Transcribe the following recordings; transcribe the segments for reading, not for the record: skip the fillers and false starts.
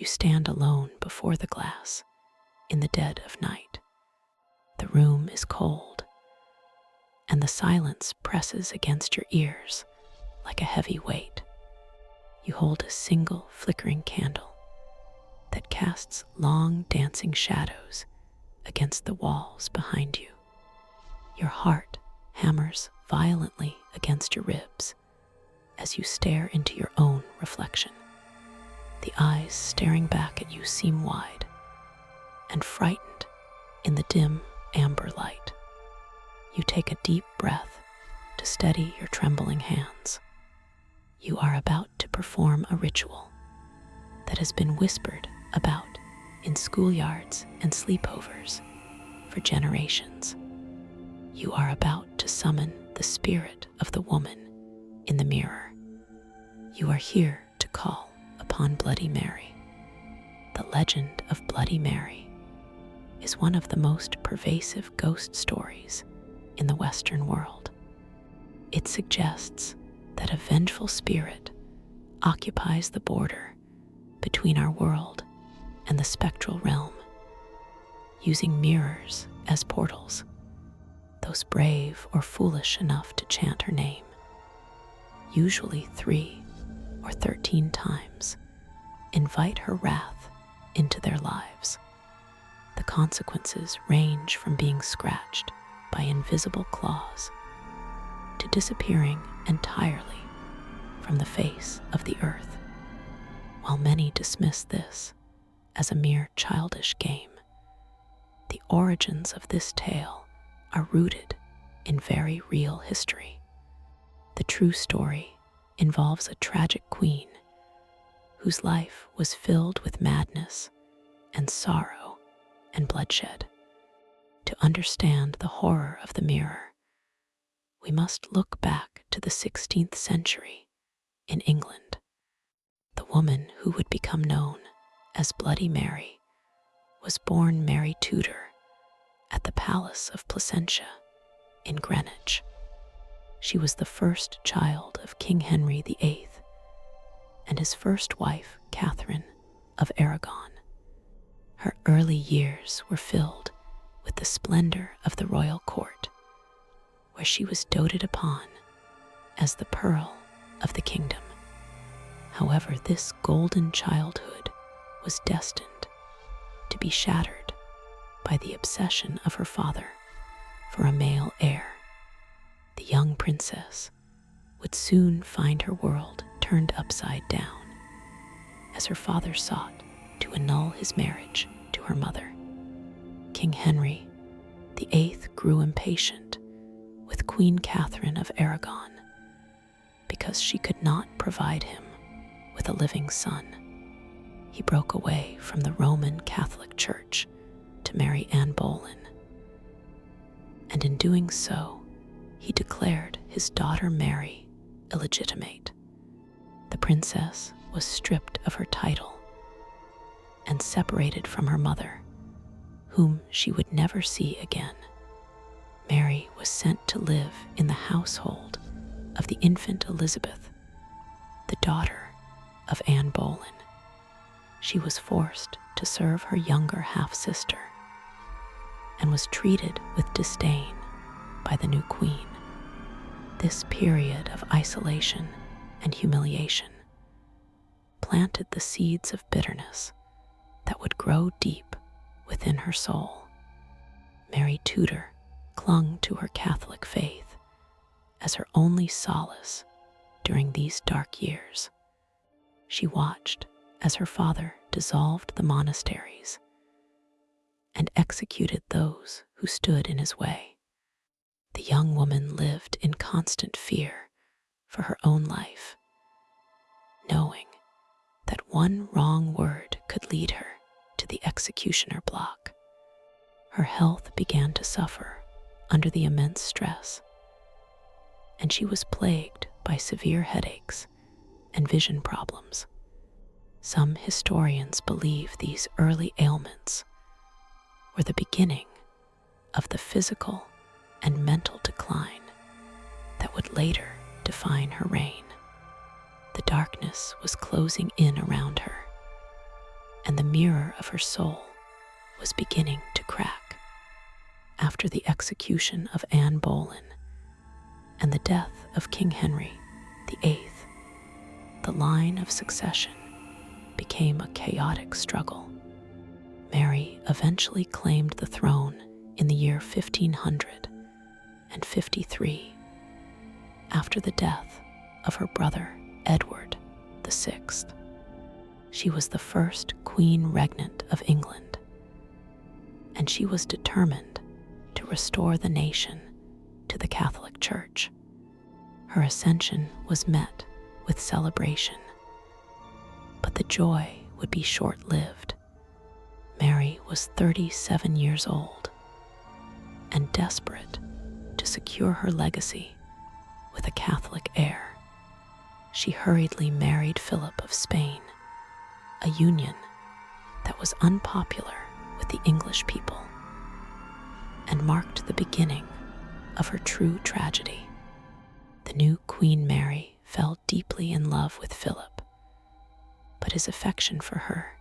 stand alone before the glass in the dead of night. The room is cold, and the silence presses against your ears like a heavy weight. You hold a single flickering candle that casts long dancing shadows against the walls behind you. Your heart hammers violently against your ribs as you stare into your own reflection. The eyes staring back at you seem wide and frightened in the dim amber light. You take a deep breath to steady your trembling hands. You are about to perform a ritual that has been whispered about in schoolyards and sleepovers for generations. You are about to summon the spirit of the woman in the mirror. You are here to call upon Bloody Mary. The legend of Bloody Mary is one of the most pervasive ghost stories in the Western world. It suggests that a vengeful spirit occupies the border between our world and the spectral realm, using mirrors as portals. Those brave or foolish enough to chant her name, usually 3 or 13 times, invite her wrath into their lives. The consequences range from being scratched by invisible claws to disappearing entirely from the face of the earth. While many dismiss this as a mere childish game, the origins of this tale are rooted in very real history. The true story involves a tragic queen whose life was filled with madness and sorrow and bloodshed. To understand the horror of the mirror, we must look back to the 16th century in England. The woman who would become known as Bloody Mary was born Mary Tudor at the Palace of Placentia in Greenwich. She was the first child of King Henry VIII and his first wife, Catherine of Aragon. Her early years were filled with the splendor of the royal court, where she was doted upon as the pearl of the kingdom. However, this golden childhood was destined to be shattered by the obsession of her father for a male heir. The young princess would soon find her world turned upside down as her father sought to annul his marriage to her mother. King Henry VIII grew impatient with Queen Catherine of Aragon because she could not provide him with a living son. He broke away from the Roman Catholic Church to marry Anne Boleyn, and in doing so, he declared his daughter Mary illegitimate. The princess was stripped of her title and separated from her mother, whom she would never see again. Mary was sent to live in the household of the infant Elizabeth, the daughter of Anne Boleyn. She was forced to serve her younger half-sister and was treated with disdain by the new queen. This period of isolation and humiliation planted the seeds of bitterness that would grow deep within her soul. Mary Tudor clung to her Catholic faith as her only solace during these dark years. She watched as her father dissolved the monasteries and executed those who stood in his way. The young woman lived in constant fear for her own life, knowing that one wrong word could lead her to the executioner block. Her health began to suffer under the immense stress, and she was plagued by severe headaches and vision problems. Some historians believe these early ailments were the beginning of the physical and mental decline that would later define her reign. The darkness was closing in around her, and the mirror of her soul was beginning to crack. After the execution of Anne Boleyn and the death of King Henry VIII, the line of succession became a chaotic struggle. Mary eventually claimed the throne in the year 1553, after the death of her brother Edward VI. She was the first Queen Regnant of England, and she was determined to restore the nation to the Catholic Church. Her ascension was met with celebration, but the joy would be short-lived. Mary was 37 years old, and desperate to secure her legacy with a Catholic heir, she hurriedly married Philip of Spain, a union that was unpopular with the English people and marked the beginning of her true tragedy. The new Queen Mary fell deeply in love with Philip, but his affection for her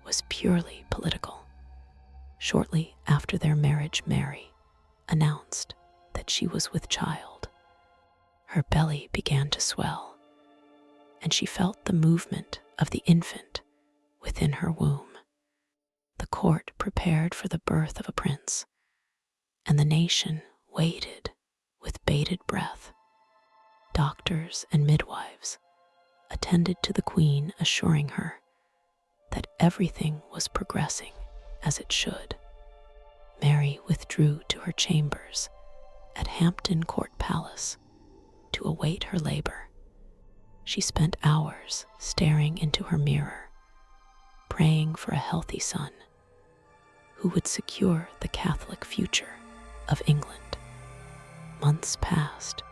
was purely political. Shortly after their marriage, Mary announced that she was with child. Her belly began to swell, and she felt the movement of the infant within her womb. The court prepared for the birth of a prince, and the nation waited with bated breath. Doctors and midwives attended to the queen, assuring her that everything was progressing as it should. Mary withdrew to her chambers at Hampton Court Palace to await her labor. She spent hours staring into her mirror, praying for a healthy son who would secure the Catholic future of England. Months passed,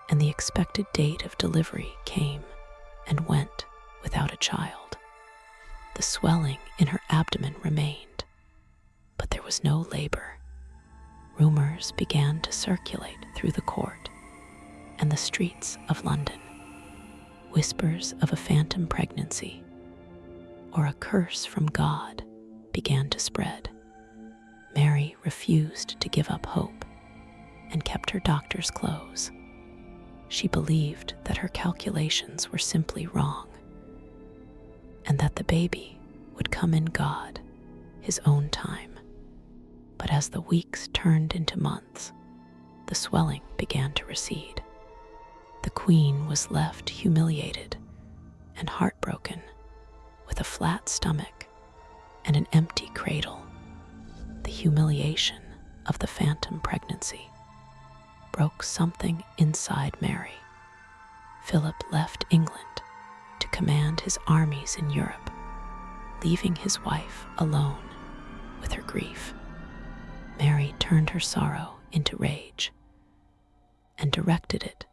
and the expected date of delivery came and went without a child. The swelling in her abdomen remained, but there was no labor. Rumors began to circulate through the court and the streets of London. Whispers of a phantom pregnancy or a curse from God began to spread. Mary refused to give up hope and kept her doctors close. She believed that her calculations were simply wrong, and that the baby would come in God, his own time. But as the weeks turned into months, the swelling began to recede. The queen was left humiliated and heartbroken, with a flat stomach and an empty cradle. The humiliation of the phantom pregnancy broke something inside Mary. Philip left England to command his armies in Europe, leaving his wife alone with her grief. Mary turned her sorrow into rage and directed it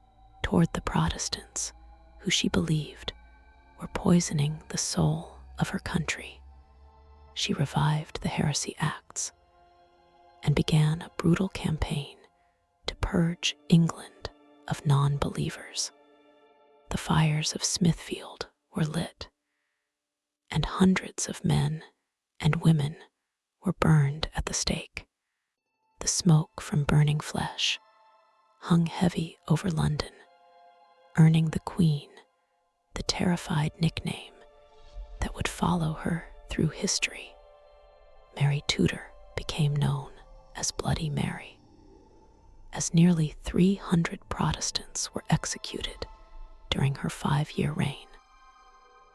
toward the Protestants, who she believed were poisoning the soul of her country. She revived the heresy acts and began a brutal campaign to purge England of non-believers. The fires of Smithfield were lit, and hundreds of men and women were burned at the stake. The smoke from burning flesh hung heavy over London, earning the Queen the terrified nickname that would follow her through history. Mary Tudor became known as Bloody Mary, as nearly 300 Protestants were executed during her 5-year reign.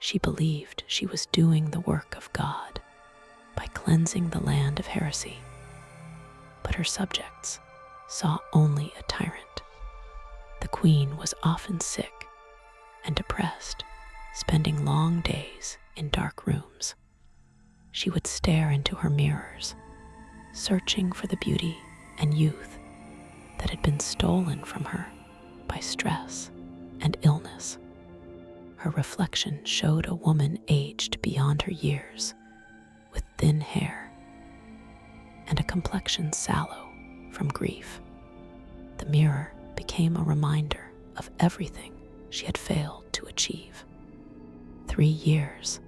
She believed she was doing the work of God by cleansing the land of heresy, but her subjects saw only a tyrant. The queen was often sick and depressed, spending long days in dark rooms. She would stare into her mirrors, searching for the beauty and youth that had been stolen from her by stress and illness. Her reflection showed a woman aged beyond her years, with thin hair and a complexion sallow from grief. The mirror became a reminder of everything she had failed to achieve. 3 years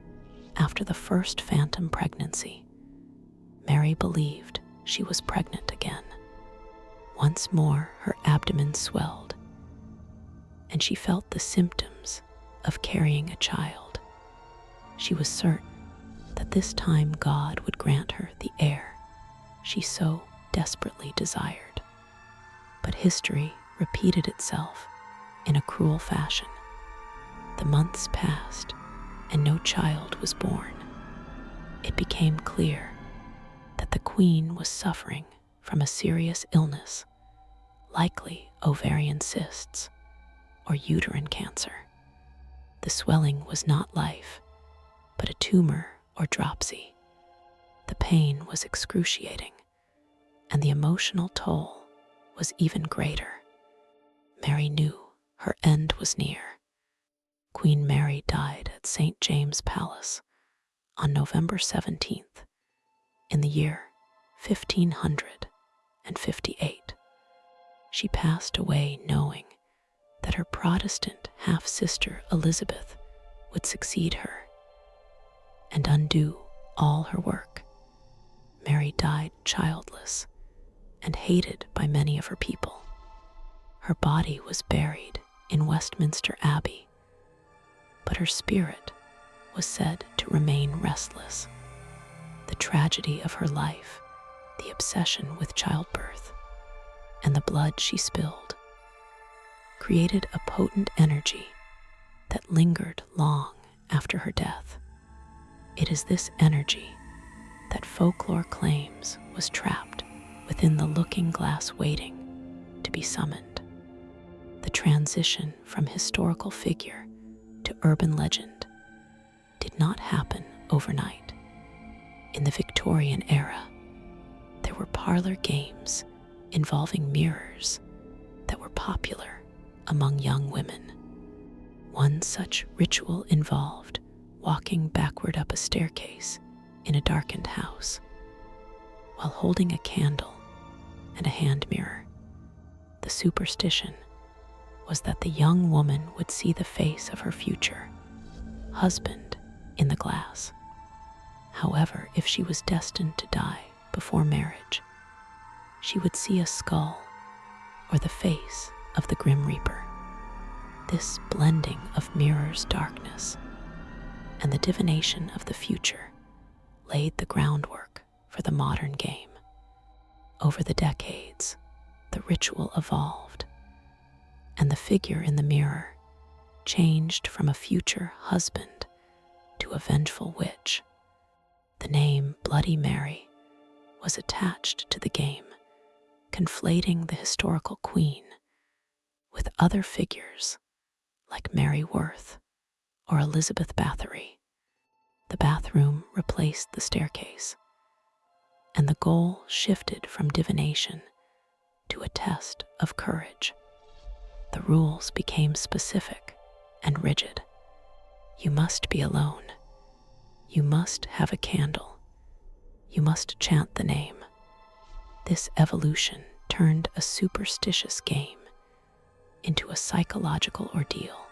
after the first phantom pregnancy, Mary believed she was pregnant again. Once more, her abdomen swelled, and she felt the symptoms of carrying a child. She was certain that this time God would grant her the heir she so desperately desired. But history repeated itself in a cruel fashion. The months passed, and no child was born. It became clear that the queen was suffering from a serious illness, likely ovarian cysts or uterine cancer. The swelling was not life, but a tumor or dropsy. The pain was excruciating, and the emotional toll was even greater. Mary knew her end was near. Queen Mary died at St. James Palace on November 17th in the year 1558. She passed away knowing that her Protestant half-sister Elizabeth would succeed her and undo all her work. Mary died childless and hated by many of her people. Her body was buried in Westminster Abbey, but her spirit was said to remain restless. The tragedy of her life, the obsession with childbirth, and the blood she spilled created a potent energy that lingered long after her death. It is this energy that folklore claims was trapped within the looking glass waiting to be summoned. The transition from historical figure to urban legend did not happen overnight. In the Victorian era, there were parlor games involving mirrors that were popular among young women. One such ritual involved walking backward up a staircase in a darkened house while holding a candle and a hand mirror. The superstition was that the young woman would see the face of her future husband in the glass. However, if she was destined to die before marriage, she would see a skull or the face of the Grim Reaper. This blending of mirrors' darkness and the divination of the future laid the groundwork for the modern game. Over the decades, the ritual evolved, and the figure in the mirror changed from a future husband to a vengeful witch. The name Bloody Mary was attached to the game, conflating the historical queen with other figures like Mary Worth or Elizabeth Bathory. The bathroom replaced the staircase, and the goal shifted from divination to a test of courage. The rules became specific and rigid. You must be alone. You must have a candle. You must chant the name. This evolution turned a superstitious game into a psychological ordeal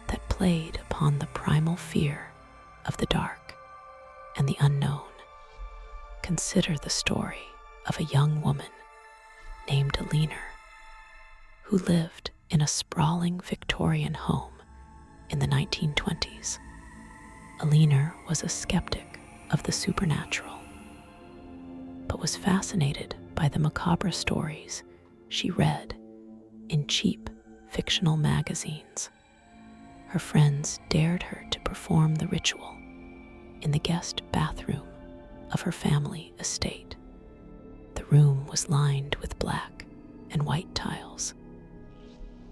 that played upon the primal fear of the dark and the unknown. Consider the story of a young woman named Eleanor, who lived in a sprawling Victorian home in the 1920s. Eleanor was a skeptic of the supernatural, but was fascinated by the macabre stories she read in cheap fictional magazines. Her friends dared her to perform the ritual in the guest bathroom of her family estate. The room was lined with black and white tiles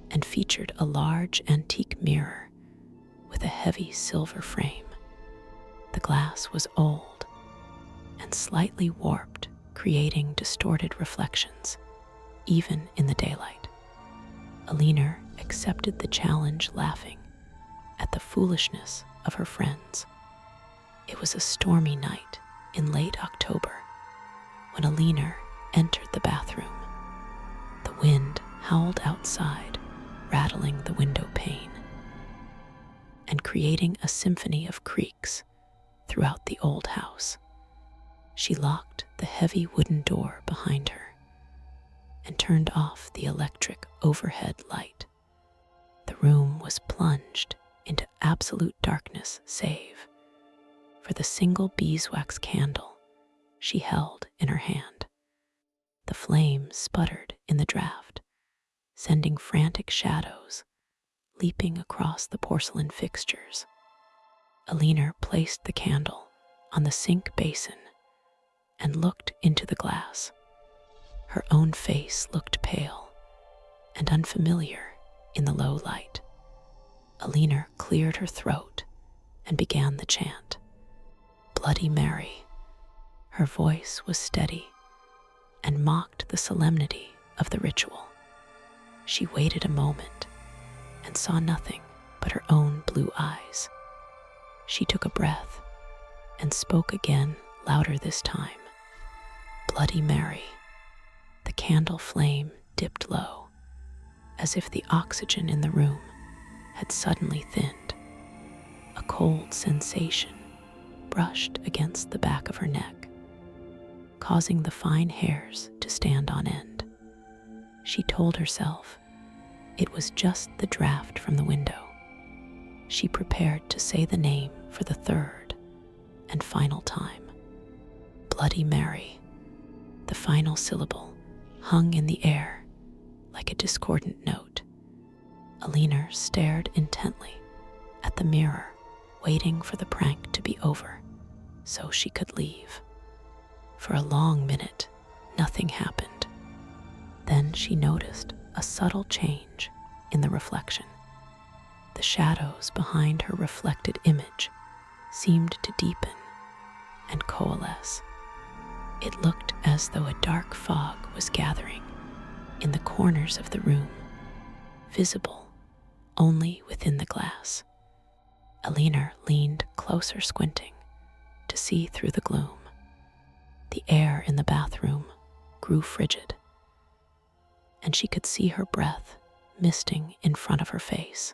and featured a large antique mirror with a heavy silver frame. The glass was old and slightly warped, creating distorted reflections, even in the daylight. Eleanor accepted the challenge, laughing at the foolishness of her friends. It was a stormy night in late October when Eleanor entered the bathroom. The wind howled outside, rattling the window pane and creating a symphony of creaks throughout the old house. She locked the heavy wooden door behind her and turned off the electric overhead light. The room was plunged into absolute darkness save for the single beeswax candle she held in her hand. The flame sputtered in the draught, sending frantic shadows leaping across the porcelain fixtures. Eleanor placed the candle on the sink basin and looked into the glass. Her own face looked pale and unfamiliar in the low light. Eleanor cleared her throat and began the chant, Bloody Mary. Her voice was steady and mocked the solemnity of the ritual. She waited a moment and saw nothing but her own blue eyes. She took a breath and spoke again, louder this time. Bloody Mary. The candle flame dipped low, as if the oxygen in the room had suddenly thinned. A cold sensation brushed against the back of her neck, causing the fine hairs to stand on end. She told herself it was just the draft from the window. She prepared to say the name for the third and final time. Bloody Mary. The final syllable hung in the air like a discordant note. Eleanor stared intently at the mirror, waiting for the prank to be over so she could leave. For a long minute, nothing happened. Then she noticed a subtle change in the reflection. The shadows behind her reflected image seemed to deepen and coalesce. It looked as though a dark fog was gathering in the corners of the room, visible only within the glass. Eleanor leaned closer, squinting to see through the gloom. The air in the bathroom grew frigid, and she could see her breath misting in front of her face.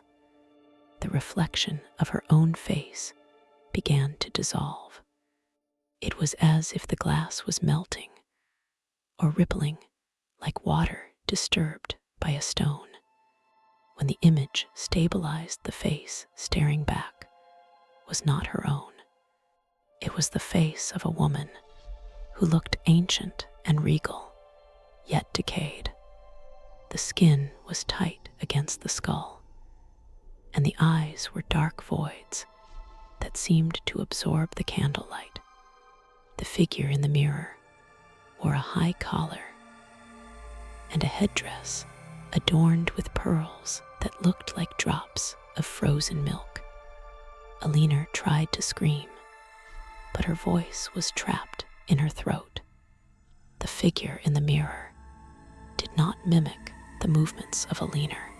The reflection of her own face began to dissolve. It was as if the glass was melting or rippling like water disturbed by a stone. When the image stabilized, the face staring back was not her own. It was the face of a woman who looked ancient and regal, yet decayed. The skin was tight against the skull, and the eyes were dark voids that seemed to absorb the candlelight. The figure in the mirror wore a high collar and a headdress adorned with pearls that looked like drops of frozen milk. Eleanor tried to scream, but her voice was trapped in her throat. The figure in the mirror did not mimic the movements of Eleanor.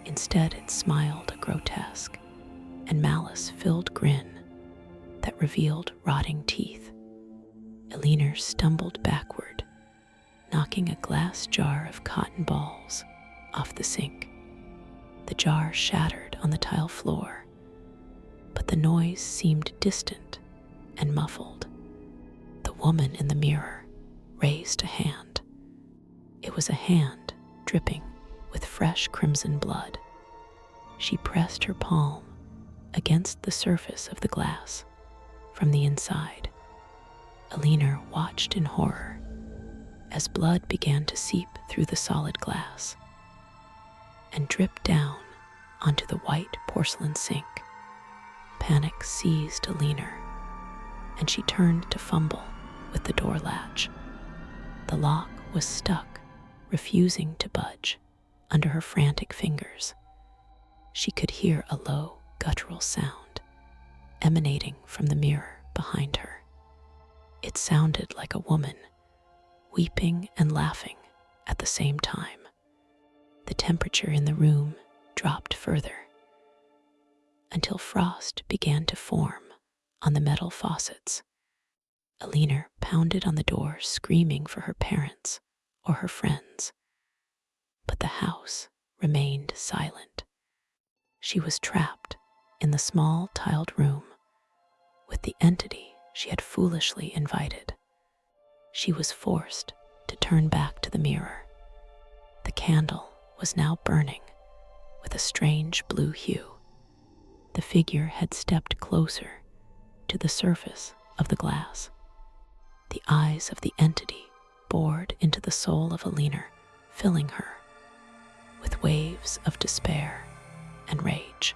Instead, it smiled a grotesque and malice-filled grin that revealed rotting teeth. Eleanor stumbled backward, knocking a glass jar of cotton balls off the sink. The jar shattered on the tile floor, but the noise seemed distant and muffled. The woman in the mirror raised a hand. It was a hand dripping with fresh crimson blood. She pressed her palm against the surface of the glass from the inside. Eleanor watched in horror as blood began to seep through the solid glass and drip down onto the white porcelain sink. Panic seized Eleanor, and she turned to fumble with the door latch. The lock was stuck, refusing to budge under her frantic fingers. She could hear a low, guttural sound emanating from the mirror behind her. It sounded like a woman weeping and laughing at the same time. The temperature in the room dropped further until frost began to form on the metal faucets. Eleanor pounded on the door, screaming for her parents or her friends, but the house remained silent. She was trapped in the small tiled room with the entity she had foolishly invited. She was forced to turn back to the mirror. The candle was now burning with a strange blue hue. The figure had stepped closer to the surface of the glass. The eyes of the entity bored into the soul of Eleanor, filling her with waves of despair and rage.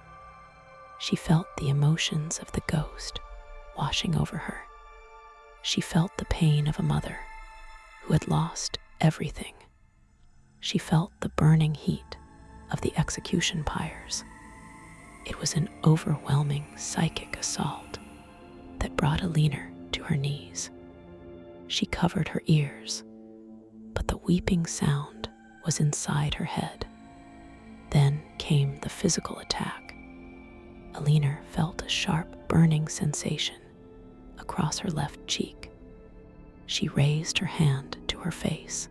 She felt the emotions of the ghost washing over her. She felt the pain of a mother who had lost everything. She felt the burning heat of the execution pyres. It was an overwhelming psychic assault that brought Eleanor to her knees. She covered her ears, but the weeping sound was inside her head. Then came the physical attack. Eleanor felt a sharp, burning sensation across her left cheek. She raised her hand to her face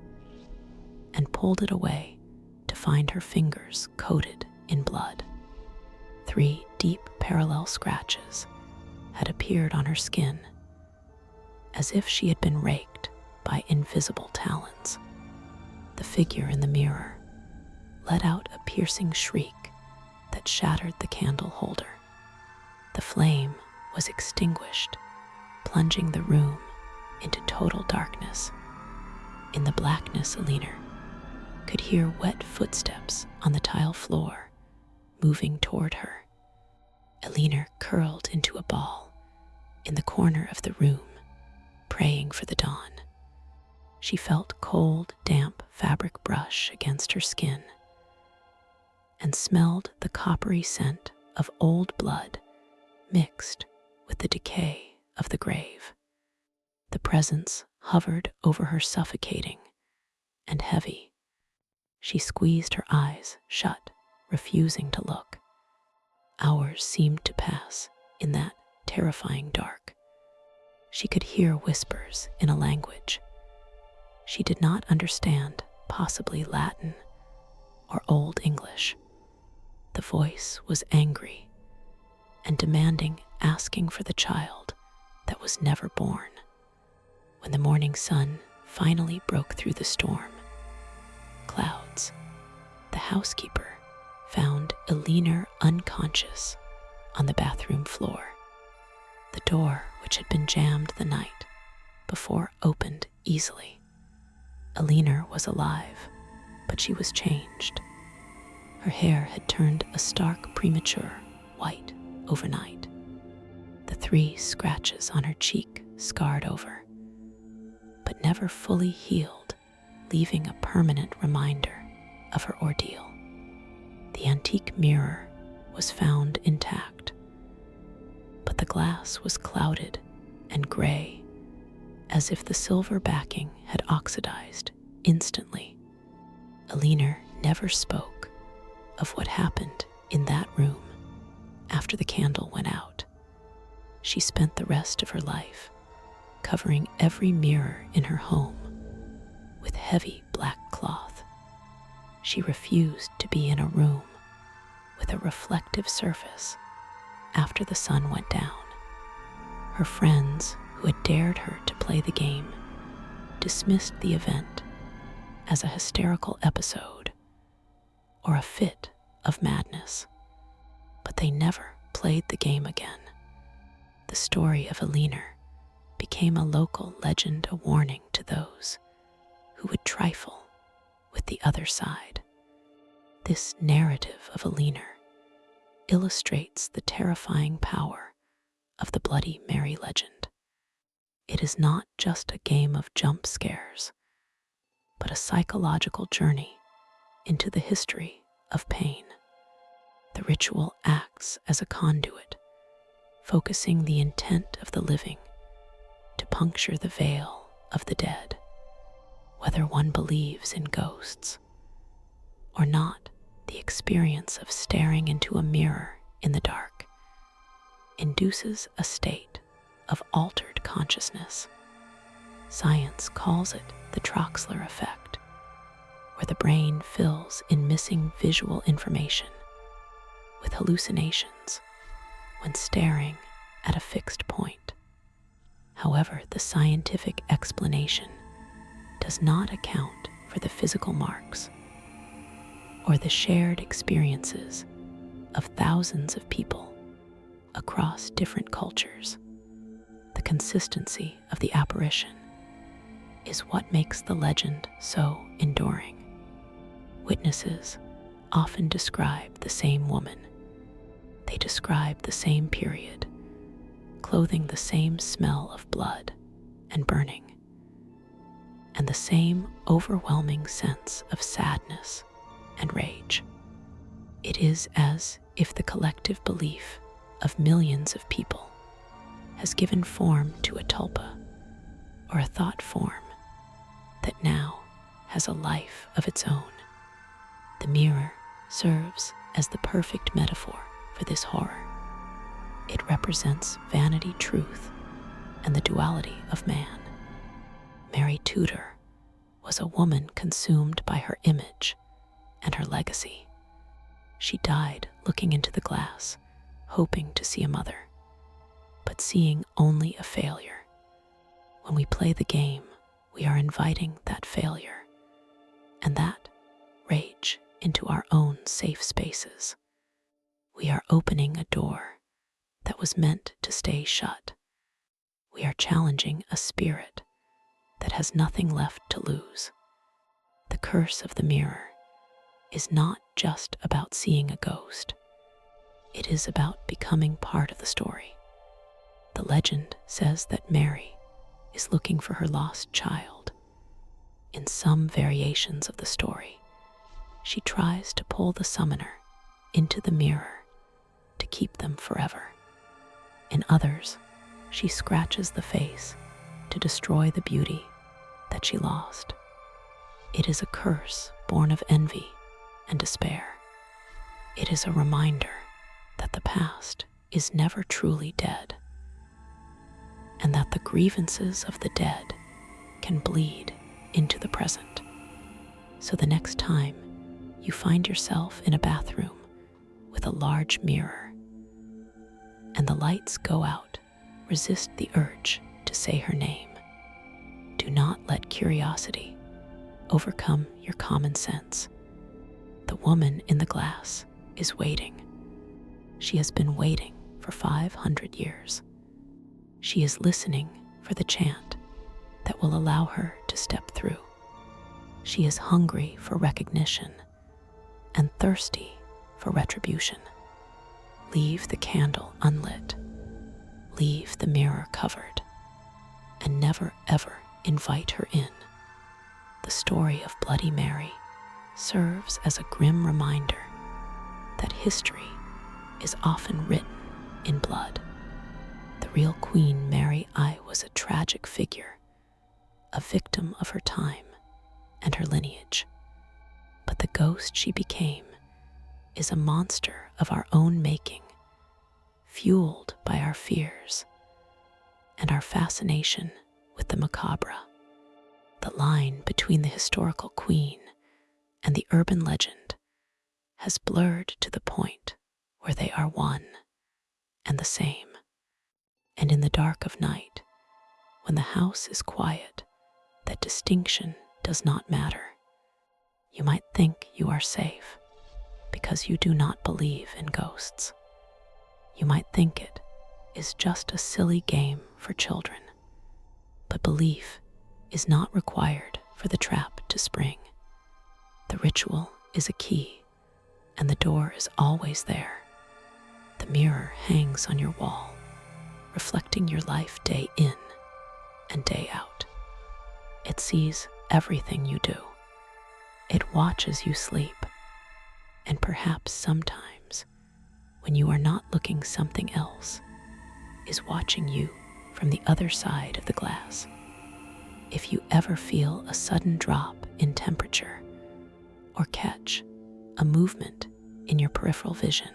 and pulled it away to find her fingers coated in blood. 3 deep parallel scratches had appeared on her skin, as if she had been raked by invisible talons. The figure in the mirror let out a piercing shriek that shattered the candle holder. The flame was extinguished, plunging the room into total darkness. In the blackness, Eleanor could hear wet footsteps on the tile floor, moving toward her. Eleanor curled into a ball in the corner of the room, praying for the dawn. She felt cold, damp fabric brush against her skin and smelled the coppery scent of old blood mixed with the decay of the grave. The presence hovered over her, suffocating and heavy. She squeezed her eyes shut, refusing to look. Hours seemed to pass in that terrifying dark. She could hear whispers in a language she did not understand, possibly Latin or Old English. The voice was angry and demanding, asking for the child that was never born. When the morning sun finally broke through the storm clouds, the housekeeper found Eleanor unconscious on the bathroom floor. The door, which had been jammed the night before, opened easily. Eleanor was alive, but she was changed. Her hair had turned a stark, premature white overnight. The 3 scratches on her cheek scarred over, but never fully healed, leaving a permanent reminder of her ordeal. The antique mirror was found intact, but the glass was clouded and gray, as if the silver backing had oxidized instantly. Eleanor never spoke of what happened in that room after the candle went out. She spent the rest of her life covering every mirror in her home with heavy black cloth. She refused to be in a room with a reflective surface after the sun went down. Her friends, who had dared her to play the game, dismissed the event as a hysterical episode or a fit of madness, but they never played the game again. The story of Eleanor became a local legend, a warning to those who would trifle with the other side. This narrative of Eleanor illustrates the terrifying power of the Bloody Mary legend. It is not just a game of jump scares, but a psychological journey into the history of pain. The ritual acts as a conduit, focusing the intent of the living to puncture the veil of the dead. Whether one believes in ghosts or not, the experience of staring into a mirror in the dark induces a state of altered consciousness. Science calls it the Troxler effect, where the brain fills in missing visual information with hallucinations when staring at a fixed point. However, the scientific explanation does not account for the physical marks or the shared experiences of thousands of people across different cultures. The consistency of the apparition is what makes the legend so enduring. Witnesses often describe the same woman. They describe the same period, clothing the same smell of blood and burning, and the same overwhelming sense of sadness and rage. It is as if the collective belief of millions of people has given form to a tulpa, or a thought form that now has a life of its own. The mirror serves as the perfect metaphor for this horror. It represents vanity, truth, and the duality of man. Mary Tudor was a woman consumed by her image and her legacy. She died looking into the glass, hoping to see a mother, but seeing only a failure. When we play the game, we are inviting that failure and that rage into our own safe spaces. We are opening a door that was meant to stay shut. We are challenging a spirit that has nothing left to lose. The curse of the mirror is not just about seeing a ghost. It is about becoming part of the story. The legend says that Mary is looking for her lost child. In some variations of the story, she tries to pull the summoner into the mirror to keep them forever. In others, she scratches the face to destroy the beauty that she lost. It is a curse born of envy and despair. It is a reminder that the past is never truly dead, and that the grievances of the dead can bleed into the present. So the next time you find yourself in a bathroom with a large mirror and the lights go out, resist the urge to say her name. Do not let curiosity overcome your common sense. The woman in the glass is waiting. She has been waiting for 500 years. She is listening for the chant that will allow her to step through. She is hungry for recognition and thirsty for retribution. Leave the candle unlit. Leave the mirror covered, and never ever invite her in. The story of Bloody Mary serves as a grim reminder that history is often written in blood. The real Queen Mary I was a tragic figure, a victim of her time and her lineage. But the ghost she became is a monster of our own making, fueled by our fears and our fascination with the macabre. The line between the historical queen and the urban legend has blurred to the point where they are one and the same. And in the dark of night, when the house is quiet, that distinction does not matter. You might think you are safe because you do not believe in ghosts. You might think it is just a silly game for children, but belief is not required for the trap to spring. The ritual is a key, and the door is always there. The mirror hangs on your wall, reflecting your life day in and day out. It sees everything you do. It watches you sleep, and perhaps sometimes, when you are not looking, something else is watching you from the other side of the glass. If you ever feel a sudden drop in temperature or catch a movement in your peripheral vision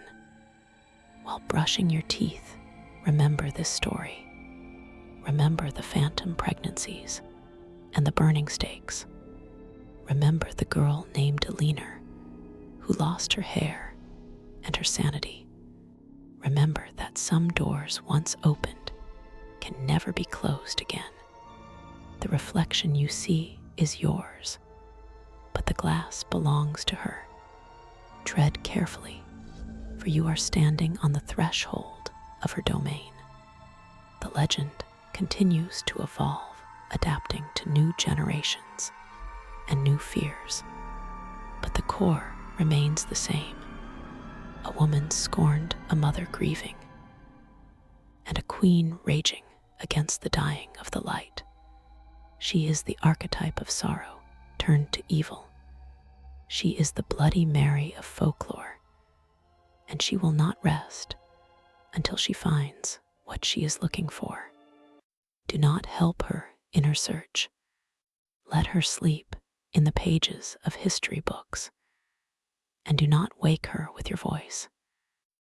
while brushing your teeth, remember this story. Remember the phantom pregnancies and the burning stakes. Remember the girl named Eleanor who lost her hair and her sanity. Remember that some doors once opened can never be closed again. The reflection you see is yours, but the glass belongs to her. Tread carefully, for you are standing on the threshold of her domain. The legend continues to evolve, adapting to new generations and new fears, but the core remains the same. A woman scorned, a mother grieving, and a queen raging against the dying of the light. She is the archetype of sorrow turned to evil. She is the Bloody Mary of folklore, and she will not rest until she finds what she is looking for. Do not help her in her search. Let her sleep in the pages of history books, and do not wake her with your voice.